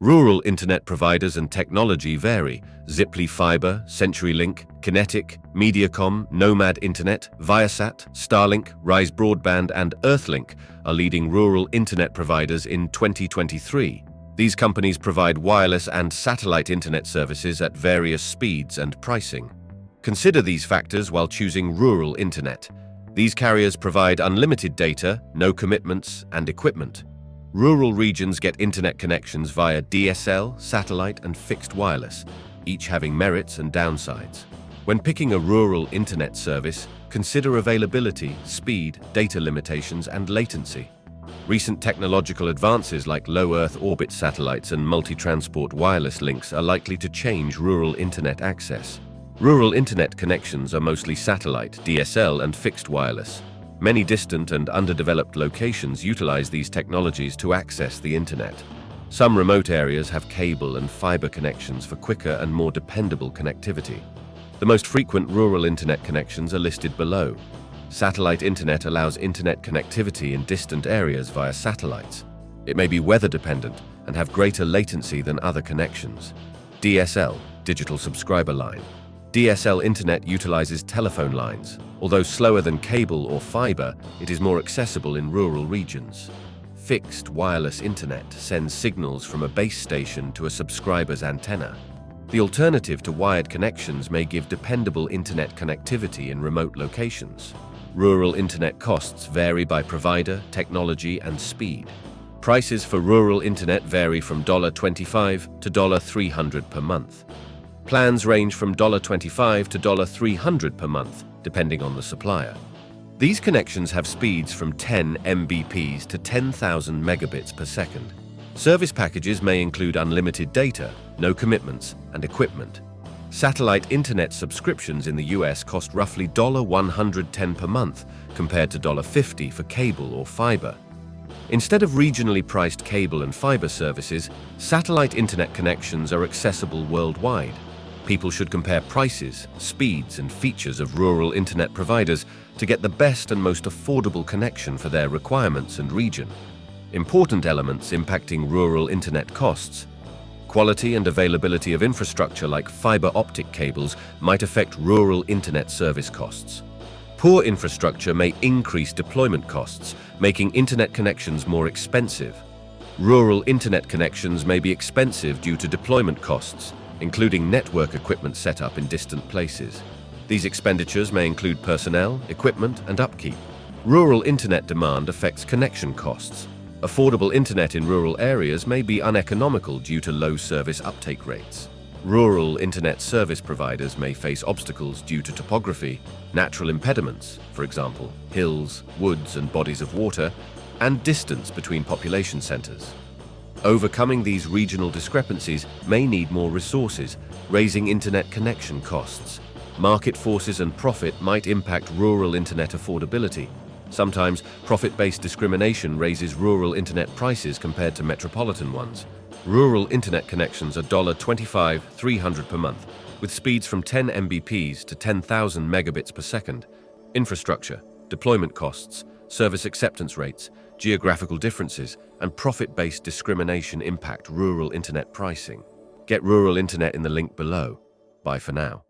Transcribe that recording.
Rural internet providers and technology vary. Ziply Fiber, CenturyLink, Kinetic, Mediacom, Nomad Internet, Viasat, Starlink, Rise Broadband, and Earthlink are leading rural internet providers in 2023. These companies provide wireless and satellite internet services at various speeds and pricing. Consider these factors while choosing rural internet. These carriers provide unlimited data, no commitments, and equipment. Rural regions get internet connections via DSL, satellite, and fixed wireless, each having merits and downsides. When picking a rural internet service, consider availability, speed, data limitations, and latency. Recent technological advances like low Earth orbit satellites and multi-transport wireless links are likely to change rural internet access. Rural internet connections are mostly satellite, DSL, and fixed wireless. Many distant and underdeveloped locations utilize these technologies to access the internet. Some remote areas have cable and fiber connections for quicker and more dependable connectivity. The most frequent rural internet connections are listed below. Satellite internet allows internet connectivity in distant areas via satellites. It may be weather dependent and have greater latency than other connections. DSL, digital subscriber line. DSL internet utilizes telephone lines. Although slower than cable or fiber, it is more accessible in rural regions. Fixed wireless internet sends signals from a base station to a subscriber's antenna. The alternative to wired connections may give dependable internet connectivity in remote locations. Rural internet costs vary by provider, technology, and speed. Prices for rural internet vary from $25 to $300 per month. Plans range from $25 to $300 per month, depending on the supplier. These connections have speeds from 10 Mbps to 10,000 megabits per second. Service packages may include unlimited data, no commitments, and equipment. Satellite internet subscriptions in the US cost roughly $110 per month, compared to $50 for cable or fiber. Instead of regionally priced cable and fiber services, satellite internet connections are accessible worldwide. People should compare prices, speeds, and features of rural internet providers to get the best and most affordable connection for their requirements and region. Important elements impacting rural internet costs. Quality and availability of infrastructure like fiber optic cables might affect rural internet service costs. Poor infrastructure may increase deployment costs, making internet connections more expensive. Rural internet connections may be expensive due to deployment costs, including network equipment set up in distant places. These expenditures may include personnel, equipment, and upkeep. Rural internet demand affects connection costs. Affordable internet in rural areas may be uneconomical due to low service uptake rates. Rural internet service providers may face obstacles due to topography, natural impediments, for example, hills, woods, and bodies of water, and distance between population centers. Overcoming these regional discrepancies may need more resources, raising internet connection costs. Market forces and profit might impact rural internet affordability. Sometimes, profit-based discrimination raises rural internet prices compared to metropolitan ones. Rural internet connections are $25, $300 per month, with speeds from 10 Mbps to 10,000 megabits per second. Infrastructure, deployment costs, service acceptance rates, geographical differences, and profit-based discrimination impact rural internet pricing. Get rural internet in the link below. Bye for now.